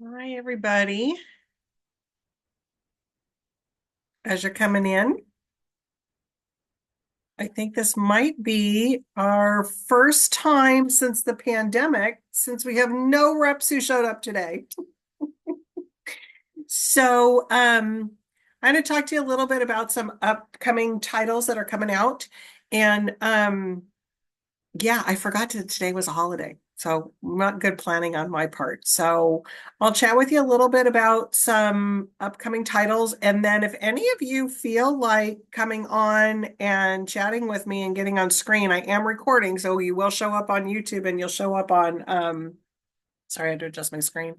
Hi, everybody. As you're coming in, I think this might be our first time since the pandemic, since we have no reps who showed up today. So, I'm going to talk to you a little bit about some upcoming titles that are coming out. And yeah, I forgot today was a holiday. So not good planning on my part. So I'll chat with you a little bit about some upcoming titles. And then if any of you feel like coming on and chatting with me and getting on screen, I am recording. So you will show up on YouTube and you'll show up on sorry, I had to adjust my screen.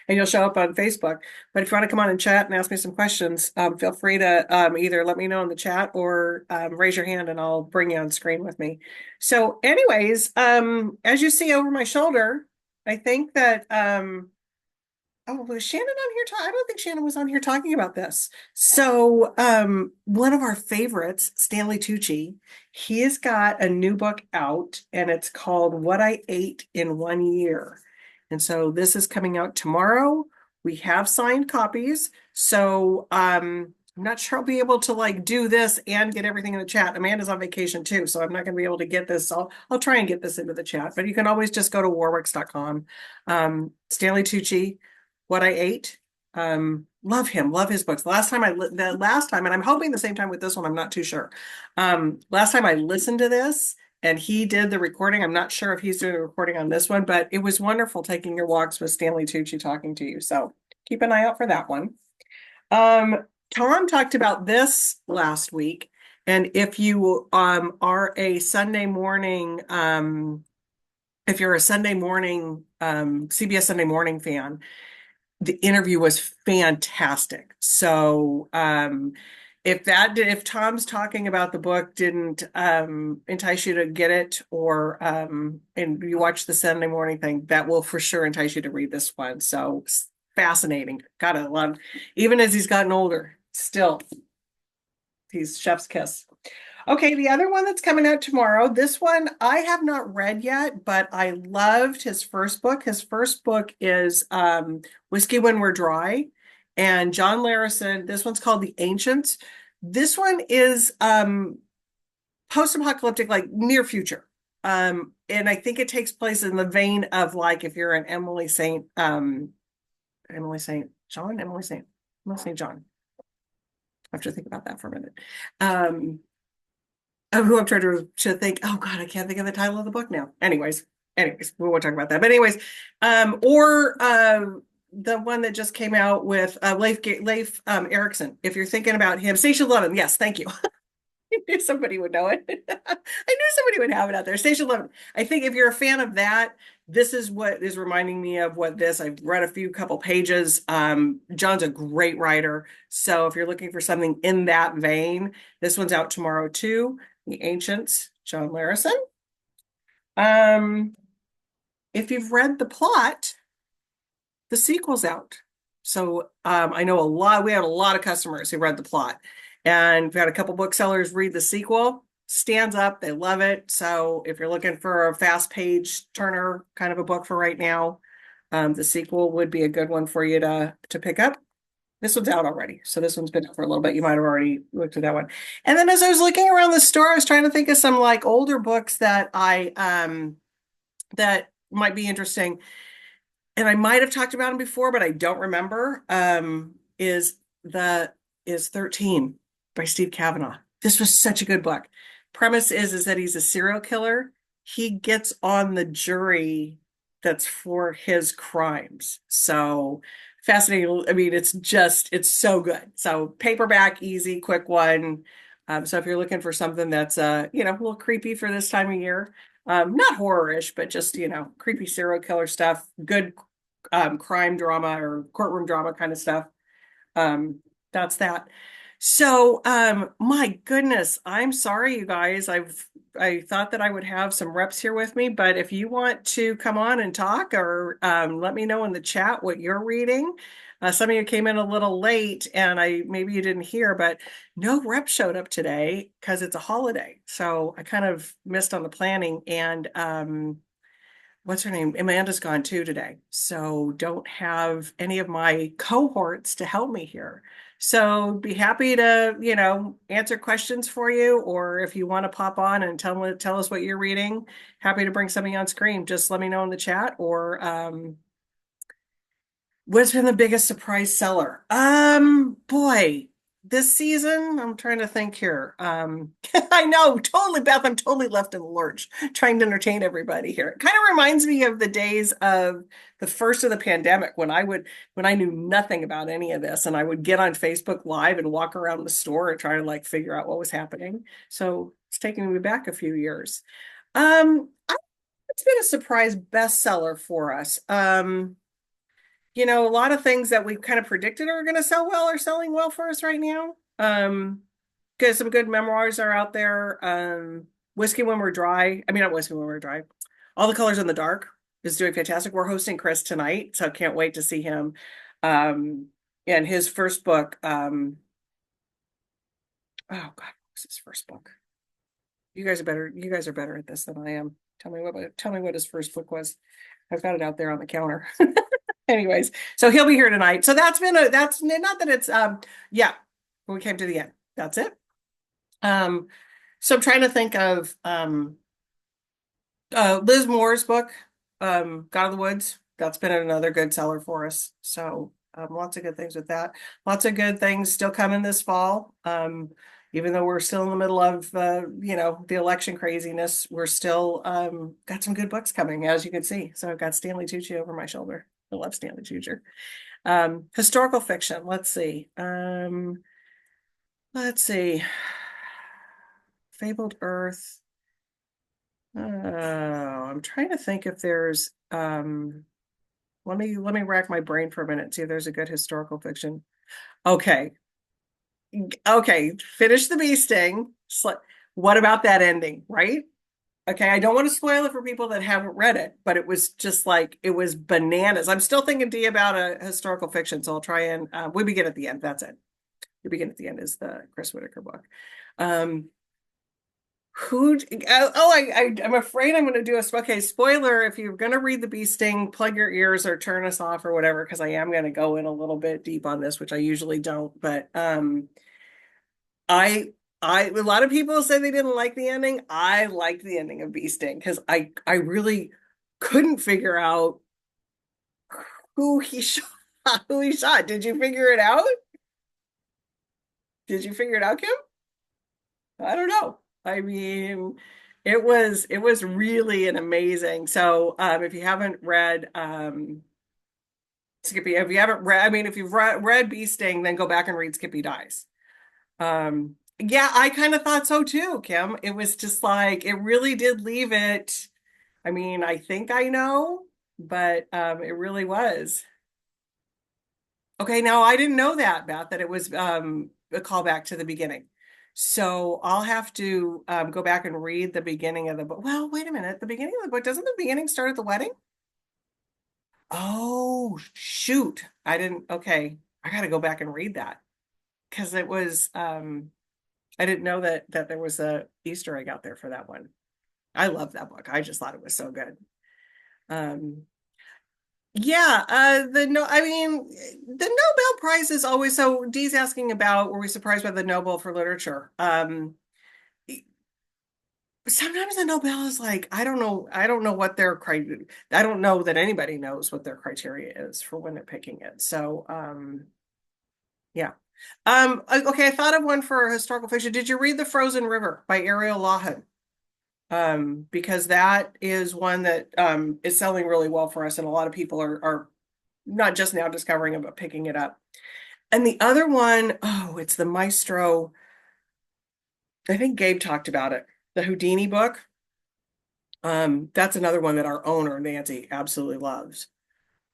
And you'll show up on Facebook. But if you want to come on and chat and ask me some questions, feel free to either let me know in the chat or raise your hand and I'll bring you on screen with me. So, anyways, as you see over my shoulder, I think that oh, was Shannon on here? I don't think Shannon was on here talking about this. So, one of our favorites, Stanley Tucci, he has got a new book out and it's called What I Ate in 1 Year. And so this is coming out tomorrow. We have signed copies. So, I'm not sure I'll be able to like do this and get everything in the chat. Amanda's on vacation too, so I'm not going to be able to get this. I'll try and get this into the chat, but you can always just go to warwicks.com. Stanley Tucci, What I Ate. Love him, love his books. The last time, and I'm hoping the same time with this one, I'm not too sure. Last time I listened to this and he did the recording. I'm not sure if he's doing the recording on this one, but it was wonderful taking your walks with Stanley Tucci talking to you. So keep an eye out for that one. Um, Tom talked about this last week, and if you are a Sunday morning if you're a Sunday morning CBS Sunday Morning fan, the interview was fantastic. So if Tom's talking about the book didn't entice you to get it or and you watch the Sunday morning thing, that will for sure entice you to read this one. So fascinating. Gotta love, even as he's gotten older, still he's chef's kiss. Okay, the other one that's coming out tomorrow, this one I have not read yet, but I loved his first book. His first book is Whiskey When We're Dry. And John Larison, this one's called The Ancients. This one is post-apocalyptic, like near future. And I think it takes place in the vein of like if you're an Emily St. John. I have to think about that for a minute. Um, who I'm trying to think. Oh God, I can't think of the title of the book now. Anyways, we won't talk about that. But anyways, or the one that just came out with Leif Erikson. If you're thinking about him, Station 11. Yes, thank you. I knew somebody would know it. I knew somebody would have it out there. Station 11. I think if you're a fan of that, this is what is reminding me of what this. I've read a couple pages. John's a great writer. So if you're looking for something in that vein, this one's out tomorrow too. The Ancients, John Larison. Um, if you've read the plot, the sequel's out. So I know we had a lot of customers who read the plot. And we've had a couple booksellers read the sequel, stands up, they love it. So if you're looking for a fast page turner kind of a book for right now, the sequel would be a good one for you to pick up. This one's out already. So this one's been out for a little bit. You might have already looked at that one. And then as I was looking around the store, I was trying to think of some like older books that that might be interesting. And I might have talked about them before, but I don't remember. Is 13 by Steve Kavanaugh. This was such a good book. Premise is that he's a serial killer. He gets on the jury that's for his crimes. So fascinating. I mean, it's so good. So paperback, easy, quick one. So if you're looking for something that's a little creepy for this time of year, not horror-ish, but just creepy serial killer stuff, good crime drama or courtroom drama kind of stuff. That's that. So, my goodness, I'm sorry, you guys. I thought that I would have some reps here with me, but if you want to come on and talk or let me know in the chat what you're reading. Some of you came in a little late and maybe you didn't hear, but no rep showed up today because it's a holiday. So I kind of missed on the planning and what's her name? Amanda's gone too today. So don't have any of my cohorts to help me here. So be happy to, answer questions for you, or if you want to pop on and tell us what you're reading, happy to bring something on screen. Just let me know in the chat, or what's been the biggest surprise seller? Boy, this season, I'm trying to think here. I know, totally, Beth, I'm totally left in the lurch trying to entertain everybody here. It kind of reminds me of the days of the first of the pandemic when I knew nothing about any of this, and I would get on Facebook Live and walk around the store and try to like figure out what was happening. So it's taking me back a few years. It's been a surprise bestseller for us. A lot of things that we kind of predicted are going to sell well are selling well for us right now. Because some good memoirs are out there. Whiskey When We're Dry. I mean, not Whiskey When We're Dry. All the Colors in the Dark is doing fantastic. We're hosting Chris tonight, so I can't wait to see him. And his first book. Oh God, what was his first book? You guys are better. You guys are better at this than I am. Tell me what his first book was. I've got it out there on the counter. Anyways, so he'll be here tonight. So that's not that it's yeah, we came to the end. That's it. So I'm trying to think of Liz Moore's book, God of the Woods. That's been another good seller for us. So lots of good things with that. Lots of good things still coming this fall. Even though we're still in the middle of the election craziness, we're still got some good books coming, as you can see. So I've got Stanley Tucci over my shoulder. I love Stanley Tucci. Historical fiction. Let's see. Fabled Earth. Oh, I'm trying to think if there's let me rack my brain for a minute, see if there's a good historical fiction. Okay. Okay, finish the bee sting. What about that ending, right? Okay, I don't want to spoil it for people that haven't read it, but it was just like it was bananas. I'm still thinking D about a historical fiction, so I'll try and We Begin at the End. That's it. We Begin at the End is the Chris Whitaker book. I'm afraid I'm going to do okay, spoiler. If you're going to read the bee sting, plug your ears or turn us off or whatever, because I am going to go in a little bit deep on this, which I usually don't. But I a lot of people say they didn't like the ending. I liked the ending of Bee Sting because I really couldn't figure out who he shot. Who he shot. Did you figure it out? Did you figure it out, Kim? I don't know. I mean, it was really an amazing. So if you haven't read Skippy, if you haven't read, I mean, if you've read Bee Sting, then go back and read Skippy Dies. Yeah, I kind of thought so too, Kim. It was just like it really did leave it. I mean, I think I know, but it really was. Okay, no, I didn't know that, Beth, that it was a callback to the beginning. So I'll have to go back and read the beginning of the book. Well, wait a minute. The beginning of the book, doesn't the beginning start at the wedding? Oh, shoot. I didn't. Okay. I got to go back and read that because it was I didn't know that there was a Easter egg out there for that one. I love that book. I just thought it was so good. Um, yeah, I mean, the Nobel Prize is always so. Dee's asking about were we surprised by the Nobel for literature? Sometimes the Nobel is like I don't know what their criteria. I don't know that anybody knows what their criteria is for when they're picking it. So, yeah. Okay, I thought of one for historical fiction. Did you read The Frozen River by Ariel Lawhon? Because that is one that is selling really well for us, and a lot of people are not just now discovering it, but picking it up. And the other one, oh, it's the Maestro. I think Gabe talked about it, the Houdini book. That's another one that our owner, Nancy, absolutely loves.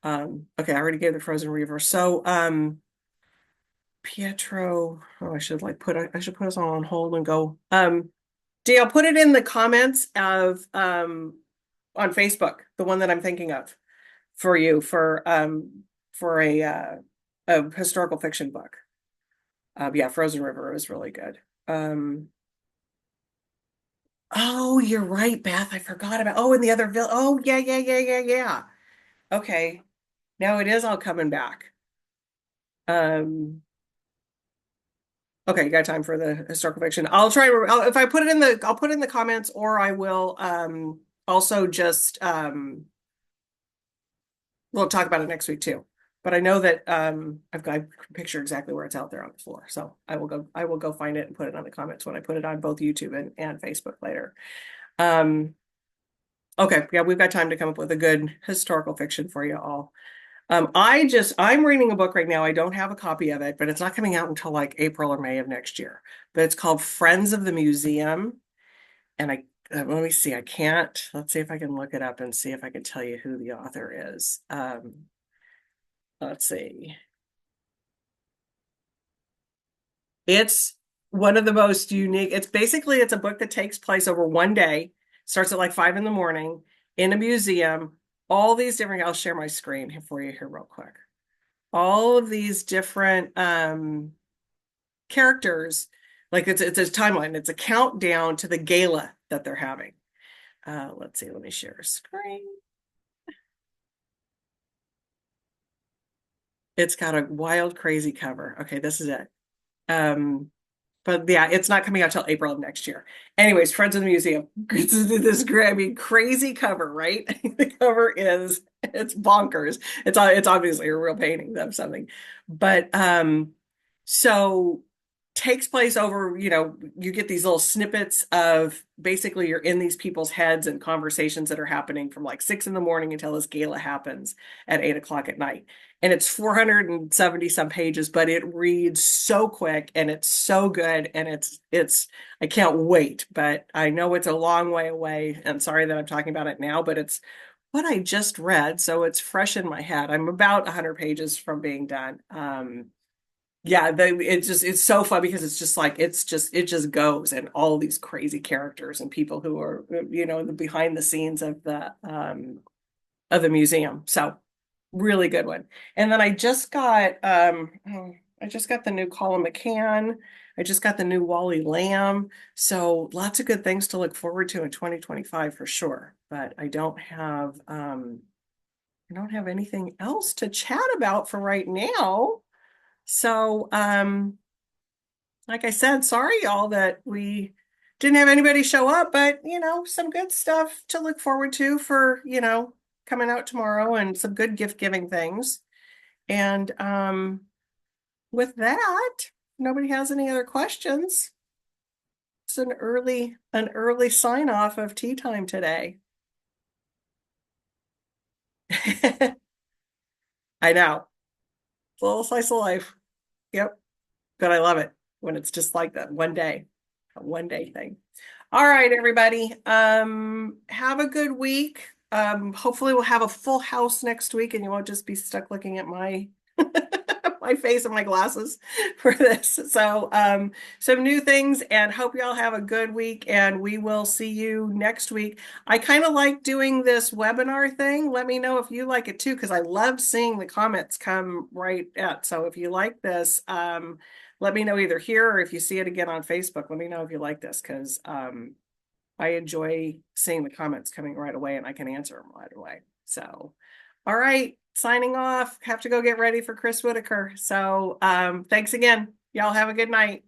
Okay, I already gave the Frozen River. So, Pietro, oh, I should put us all on hold and go. Dee, I'll put it in the comments of on Facebook, the one that I'm thinking of for you for a historical fiction book. Yeah, Frozen River is really good. Oh, you're right, Beth. I forgot about, oh, and the other villain. Oh, yeah, yeah, yeah, yeah, yeah. Okay. Now it is all coming back. Um, okay, you got time for the historical fiction. I'll try, if I put it in I'll put it in the comments, or I will, also just, we'll talk about it next week too. But I know that I can picture exactly where it's out there on the floor. So I will go find it and put it on the comments when I put it on both YouTube and Facebook later. Um okay, yeah, we've got time to come up with a good historical fiction for you all. I'm reading a book right now. I don't have a copy of it, but it's not coming out until like April or May of next year. But it's called Friends of the Museum. And let me see, I can't, let's see if I can look it up and see if I can tell you who the author is. Let's see. It's one of the most unique. It's a book that takes place over one day, starts at like 5 in the morning in a museum. All these different, I'll share my screen here for you here real quick. All of these different characters, like it's a timeline, it's a countdown to the gala that they're having. Let's see, let me share a screen. It's got a wild, crazy cover. Okay, this is it. Um, But yeah, it's not coming out till April of next year. Anyways, Friends of the Museum. This I mean, crazy cover, right? The cover is it's bonkers. It's obviously a real painting of something. But so takes place over, you get these little snippets of basically you're in these people's heads and conversations that are happening from like 6 in the morning until this gala happens at 8 o'clock at night. And it's 470 some pages, but it reads so quick and it's so good. And I can't wait, but I know it's a long way away. I'm sorry that I'm talking about it now, but it's what I just read. So it's fresh in my head. I'm about 100 pages from being done. Yeah, it's so fun because it's just like it just goes, and all these crazy characters and people who are the behind the scenes of the museum. So really good one. And then I just got the new Colin McCann. I just got the new Wally Lamb. So lots of good things to look forward to in 2025 for sure. But I don't have anything else to chat about for right now. So like I said, sorry y'all that we didn't have anybody show up, but some good stuff to look forward to for, coming out tomorrow, and some good gift giving things. And with that, nobody has any other questions. It's an early sign off of tea time today. I know. It's a little slice of life. Yep. But I love it when it's just like that a one day thing. All right, everybody. Have a good week. Hopefully we'll have a full house next week and you won't just be stuck looking at my my face and my glasses for this. So, some new things, and hope y'all have a good week, and we will see you next week. I kind of like doing this webinar thing. Let me know if you like it too, because I love seeing the comments come right at. So if you like this, let me know either here, or if you see it again on Facebook, let me know if you like this, because I enjoy seeing the comments coming right away and I can answer them right away. So, all right, signing off. Have to go get ready for Chris Whitaker. So, thanks again. Y'all have a good night.